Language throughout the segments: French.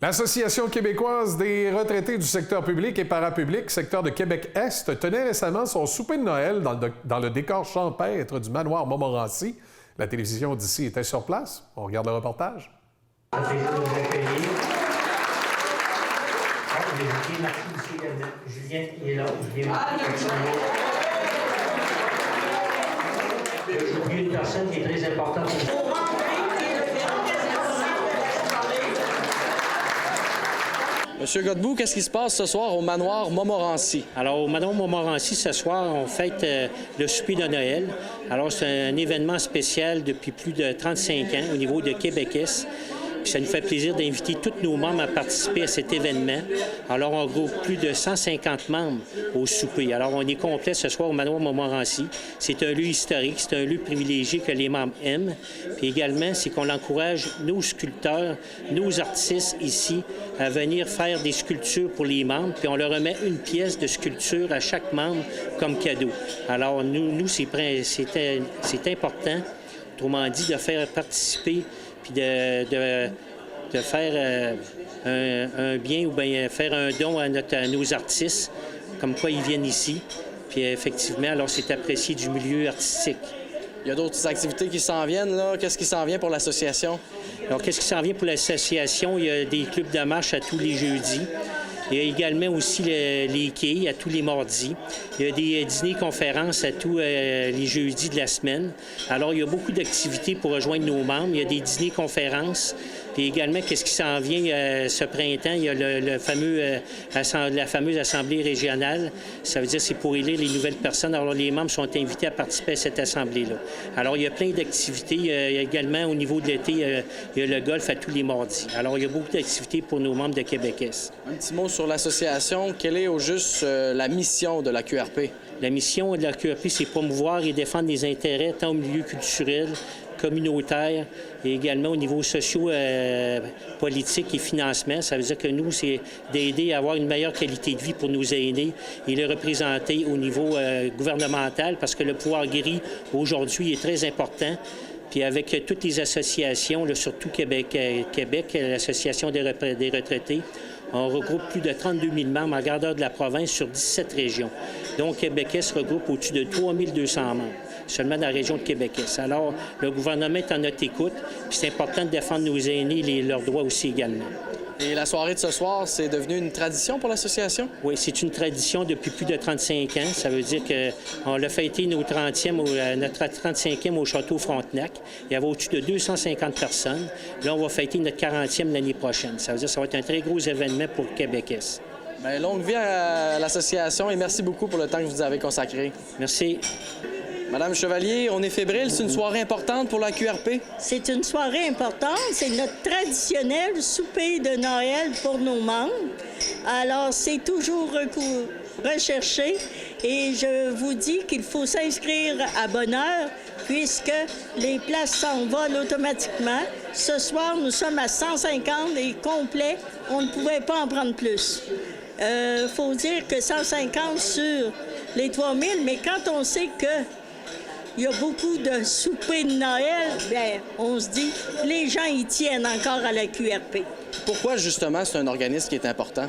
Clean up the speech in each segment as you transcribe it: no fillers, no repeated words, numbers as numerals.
L'Association québécoise des retraités du secteur public et parapublic, secteur de Québec-Est, tenait récemment son souper de Noël dans le décor champêtre du manoir Montmorency. La télévision d'ici était sur place. On regarde le reportage. Julien est là. J'ai oublié une personne qui est très importante. Monsieur Godbout, qu'est-ce qui se passe ce soir au manoir Montmorency? Alors, au manoir Montmorency, ce soir, on fête le souper de Noël. Alors, c'est un événement spécial depuis plus de 35 ans au niveau de Québec-Est. Puis ça nous fait plaisir d'inviter tous nos membres à participer à cet événement. Alors, on regroupe plus de 150 membres au souper. Alors, on est complet ce soir au manoir Montmorency. C'est un lieu historique, c'est un lieu privilégié que les membres aiment. Puis également, c'est qu'on encourage nos sculpteurs, nos artistes ici à venir faire des sculptures pour les membres. Puis on leur remet une pièce de sculpture à chaque membre comme cadeau. Alors, nous c'est important, autrement dit, de faire participer puis de faire un bien ou bien faire un don à nos artistes, comme quoi ils viennent ici. Puis effectivement, alors c'est apprécié du milieu artistique. Il y a d'autres activités qui s'en viennent, là. Qu'est-ce qui s'en vient pour l'association? Alors, qu'est-ce qui s'en vient pour l'association? Il y a des clubs de marche à tous les jeudis. Il y a également aussi les quilles à tous les mardis. Il y a des dîners-conférences à tous les jeudis de la semaine. Alors, il y a beaucoup d'activités pour rejoindre nos membres. Il y a des dîners-conférences. Puis également, qu'est-ce qui s'en vient ce printemps? Il y a la fameuse assemblée régionale. Ça veut dire que c'est pour élire les nouvelles personnes. Alors, les membres sont invités à participer à cette assemblée-là. Alors, il y a plein d'activités. Il y a également, au niveau de l'été, il y a le golf à tous les mardis. Alors, il y a beaucoup d'activités pour nos membres de Québec-Est. Un petit mot sur l'association. Quelle est au juste la mission de la QRP? La mission de la QRP, c'est promouvoir et défendre les intérêts tant au milieu culturel, communautaire et également au niveau socio-politique et financement. Ça veut dire que nous, c'est d'aider à avoir une meilleure qualité de vie pour nos aînés et les représenter au niveau gouvernemental parce que le pouvoir gris, aujourd'hui, est très important. Puis avec toutes les associations, là, surtout Québec, l'Association des retraités, on regroupe plus de 32 000 membres en grandeur de la province sur 17 régions. Donc, Québec-Est regroupe au-dessus de 3 200 membres, seulement dans la région de Québec-Est. Alors, le gouvernement est en notre écoute, puis c'est important de défendre nos aînés et leurs droits aussi également. Et la soirée de ce soir, c'est devenu une tradition pour l'association? Oui, c'est une tradition depuis plus de 35 ans. Ça veut dire qu'on l'a fêté notre 35e au Château Frontenac. Il y avait au-dessus de 250 personnes. Là, on va fêter notre 40e l'année prochaine. Ça veut dire que ça va être un très gros événement pour Québec-Est. Bien, longue vie à l'association et merci beaucoup pour le temps que vous avez consacré. Merci. Madame Chevalier, on est fébrile. C'est une soirée importante pour la QRP? C'est une soirée importante. C'est notre traditionnel souper de Noël pour nos membres. Alors, c'est toujours recherché et je vous dis qu'il faut s'inscrire à bonne heure puisque les places s'envolent automatiquement. Ce soir, nous sommes à 150 et complet. On ne pouvait pas en prendre plus. Faut dire que 150 sur les 3000, mais quand on sait que il y a beaucoup de soupers de Noël, bien, on se dit, les gens y tiennent encore à la QRP. Pourquoi, justement, c'est un organisme qui est important?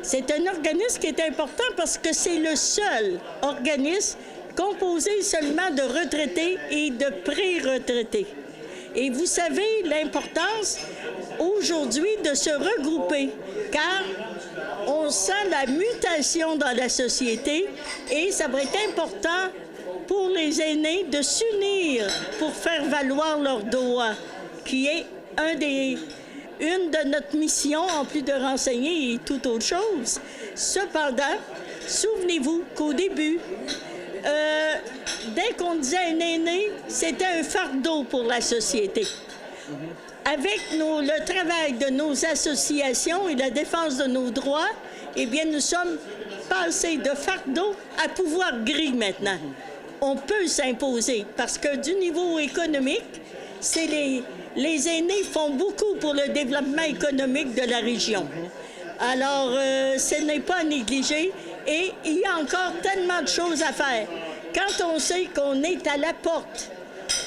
C'est un organisme qui est important parce que c'est le seul organisme composé seulement de retraités et de pré-retraités. Et vous savez l'importance aujourd'hui de se regrouper, car on sent la mutation dans la société et ça va être important pour les aînés de s'unir pour faire valoir leurs droits, qui est une de notre mission, en plus de renseigner et toute autre chose. Cependant, souvenez-vous qu'au début, dès qu'on disait un aîné, c'était un fardeau pour la société. Avec le travail de nos associations et la défense de nos droits, eh bien, nous sommes passés de fardeau à pouvoir gris maintenant. On peut s'imposer parce que du niveau économique, c'est les aînés font beaucoup pour le développement économique de la région. Alors, ce n'est pas à négliger et il y a encore tellement de choses à faire. Quand on sait qu'on est à la porte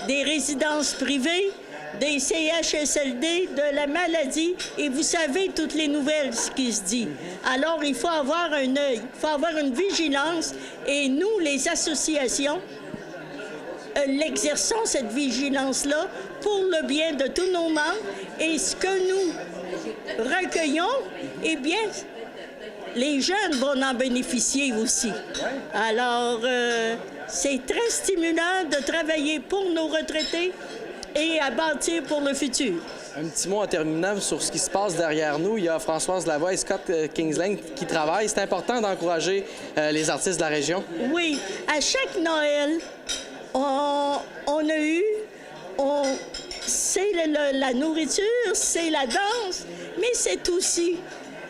des résidences privées, des CHSLD, de la maladie, et vous savez toutes les nouvelles, ce qui se dit. Alors, il faut avoir un œil, il faut avoir une vigilance, et nous, les associations, l'exerçons cette vigilance-là pour le bien de tous nos membres, et ce que nous recueillons, eh bien, les jeunes vont en bénéficier aussi. Alors, c'est très stimulant de travailler pour nos retraités et à bâtir pour le futur. Un petit mot en terminant sur ce qui se passe derrière nous. Il y a Françoise Lavoie et Scott Kingsland qui travaillent. C'est important d'encourager les artistes de la région. Oui, à chaque Noël, on a eu... c'est la nourriture, c'est la danse, mais c'est aussi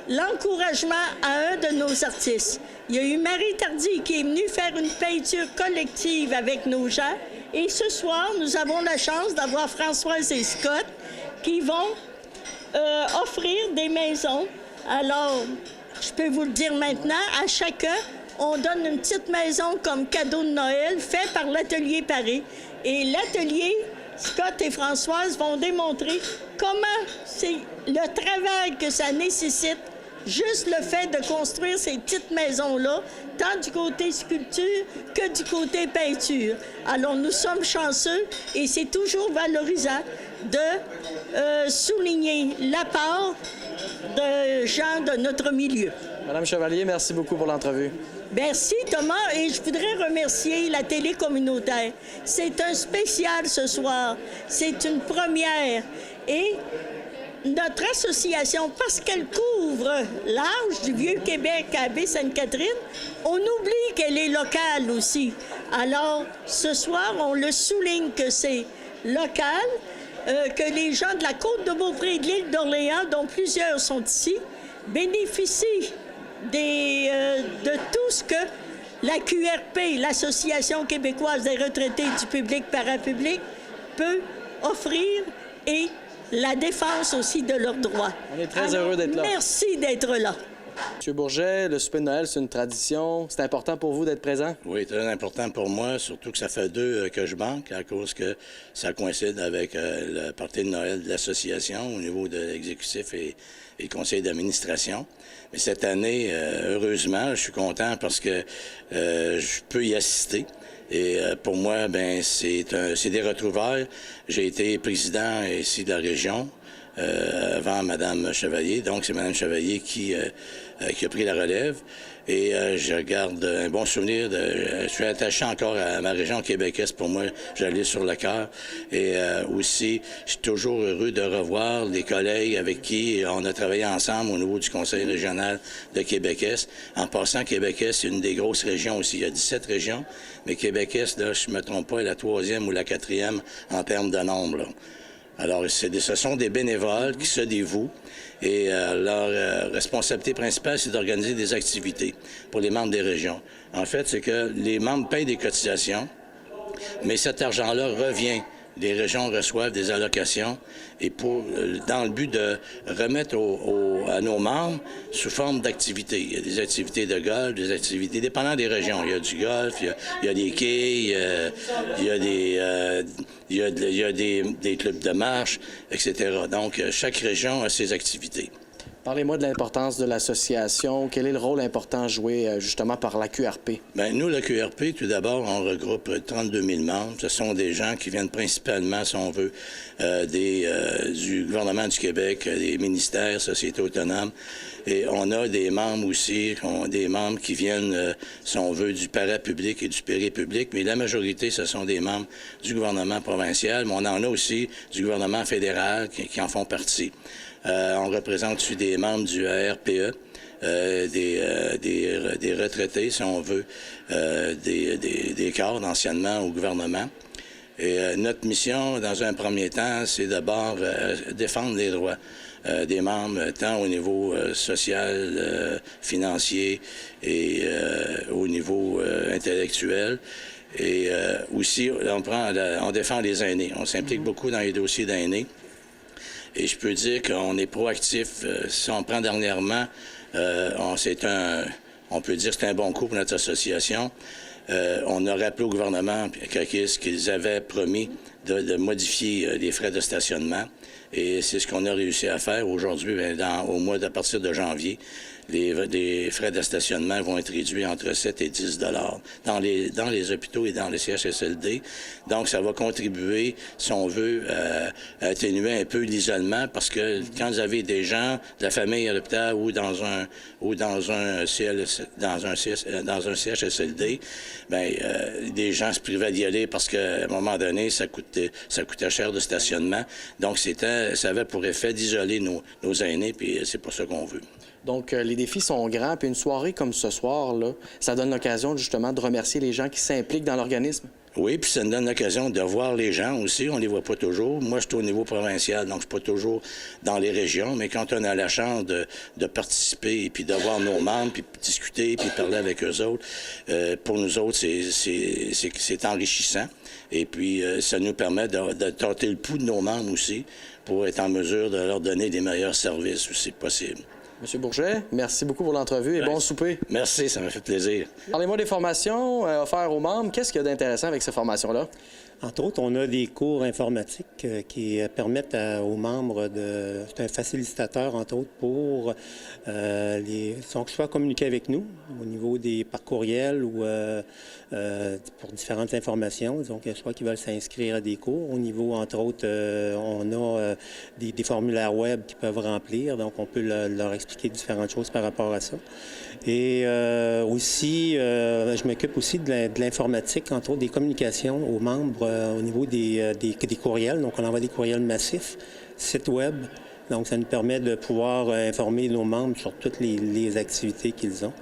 l'encouragement à un de nos artistes. Il y a eu Marie Tardy qui est venue faire une peinture collective avec nos gens. Et ce soir, nous avons la chance d'avoir Françoise et Scott qui vont offrir des maisons. Alors, je peux vous le dire maintenant, à chacun, on donne une petite maison comme cadeau de Noël fait par l'Atelier Paris. Et l'Atelier, Scott et Françoise vont démontrer comment c'est le travail que ça nécessite. Juste le fait de construire ces petites maisons-là, tant du côté sculpture que du côté peinture. Alors, nous sommes chanceux et c'est toujours valorisant de souligner l'apport de gens de notre milieu. Madame Chevalier, merci beaucoup pour l'entrevue. Merci, Thomas, et je voudrais remercier la télé communautaire. C'est un spécial ce soir. C'est une première. Et notre association, parce qu'elle couvre large du Vieux-Québec à Baie-Sainte-Catherine, on oublie qu'elle est locale aussi. Alors, ce soir, on le souligne que c'est local, que les gens de la Côte-de-Beaupré et de l'île d'Orléans, dont plusieurs sont ici, bénéficient de tout ce que la QRP, l'Association québécoise des retraités du public parapublic, peut offrir et la défense aussi de leurs droits. On est très heureux d'être là. Merci d'être là. Monsieur Bourget, le souper de Noël, c'est une tradition. C'est important pour vous d'être présent? Oui, très important pour moi, surtout que ça fait 2 que je manque à cause que ça coïncide avec le party de Noël de l'association au niveau de l'exécutif et le conseil d'administration. Mais cette année, heureusement, je suis content parce que je peux y assister. Et pour moi, ben c'est des retrouvailles. J'ai été président ici de la région avant Mme Chevalier. Donc, c'est Mme Chevalier qui a pris la relève. Et je garde un bon souvenir. Je suis attaché encore à ma région québécoise. Pour moi, j'allais sur le cœur. Et aussi, je suis toujours heureux de revoir les collègues avec qui on a travaillé ensemble au niveau du Conseil régional de Québec-Est. En passant, Québec-Est, c'est une des grosses régions aussi. Il y a 17 régions, mais Québec-Est, là, je ne me trompe pas, est la 3e ou la 4e en termes de nombre, là. Alors, ce sont des bénévoles qui se dévouent et leur responsabilité principale, c'est d'organiser des activités pour les membres des régions. En fait, c'est que les membres payent des cotisations, mais cet argent-là revient. Les régions reçoivent des allocations et dans le but de remettre à nos membres sous forme d'activités. Il y a des activités de golf, des activités dépendant des régions. Il y a du golf, il y a des quilles, il y a des clubs de marche, etc. Donc, chaque région a ses activités. Parlez-moi de l'importance de l'association. Quel est le rôle important joué justement par la QRP? Bien, nous, la QRP, tout d'abord, on regroupe 32 000 membres. Ce sont des gens qui viennent principalement, si on veut, du gouvernement du Québec, des ministères, sociétés autonomes. Et on a des membres aussi, des membres qui viennent, si on veut, du parapublic et du péripublic. Mais la majorité, ce sont des membres du gouvernement provincial. Mais on en a aussi du gouvernement fédéral qui en font partie. On représente aussi des membres du ARPE, des retraités, si on veut, des cadres anciennement au gouvernement. Et notre mission, dans un premier temps, c'est d'abord défendre les droits des membres, tant au niveau social, financier et au niveau intellectuel. Et aussi, on défend les aînés. On s'implique beaucoup dans les dossiers d'aînés. Et je peux dire qu'on est proactif. Si on prend dernièrement, on peut dire que c'est un bon coup pour notre association. On a rappelé au gouvernement qu'ils avaient promis de modifier les frais de stationnement. Et c'est ce qu'on a réussi à faire aujourd'hui. À partir de janvier, les frais de stationnement vont être réduits entre 7 et 10 dans les hôpitaux et dans les CHSLD. Donc, ça va contribuer, si on veut, à atténuer un peu l'isolement, parce que quand vous avez des gens de la famille à l'hôpital ou dans un CHSLD, des gens se privaient d'y aller parce qu'à un moment donné, ça coûtait cher de stationnement. Donc, ça avait pour effet d'isoler nos aînés, puis c'est pas ça qu'on veut. Donc, les défis sont grands, puis une soirée comme ce soir, là, ça donne l'occasion justement de remercier les gens qui s'impliquent dans l'organisme. Oui, puis ça nous donne l'occasion de voir les gens aussi. On les voit pas toujours. Moi, je suis au niveau provincial, donc je suis pas toujours dans les régions. Mais quand on a la chance de participer et puis de voir nos membres, puis discuter, puis parler avec eux autres, pour nous autres, c'est enrichissant. Et puis, ça nous permet de tâter le pouls de nos membres aussi pour être en mesure de leur donner des meilleurs services aussi possible. Monsieur Bourget, merci beaucoup pour l'entrevue et bon souper. Merci, ça m'a fait plaisir. Parlez-moi des formations offertes aux membres. Qu'est-ce qu'il y a d'intéressant avec ces formations-là? Entre autres, on a des cours informatiques qui permettent aux membres de... C'est un facilitateur, entre autres, pour soit communiquer avec nous au niveau par courriel ou pour différentes informations. Donc, soit qu'ils veulent s'inscrire à des cours. Au niveau, entre autres, on a des formulaires web qu'ils peuvent remplir. Donc, on peut leur expliquer différentes choses par rapport à ça. Et aussi, je m'occupe aussi de l'informatique, entre autres, des communications aux membres au niveau des courriels. Donc, on envoie des courriels massifs, site web. Donc, ça nous permet de pouvoir informer nos membres sur toutes les activités qu'ils ont.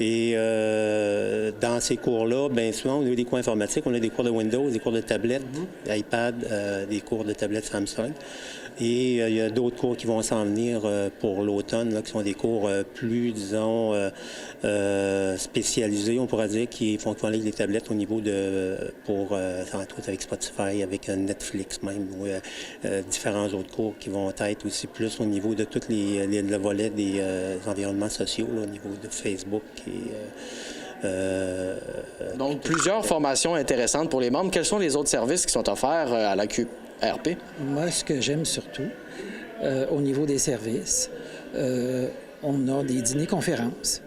Et dans ces cours-là, bien souvent, au niveau des cours informatiques, on a des cours de Windows, des cours de tablettes, iPad, des cours de tablettes Samsung. Et il y a d'autres cours qui vont s'en venir pour l'automne, qui sont des cours plus, disons, spécialisés, on pourrait dire, qui font aller avec les tablettes au niveau entre autres avec Spotify, avec Netflix même, ou différents autres cours qui vont être aussi plus au niveau de tous le volet des environnements sociaux, là, au niveau de Facebook et... Donc, plusieurs formations intéressantes pour les membres. Quels sont les autres services qui sont offerts à la QRP? Moi, ce que j'aime surtout, au niveau des services, on a des dîners-conférences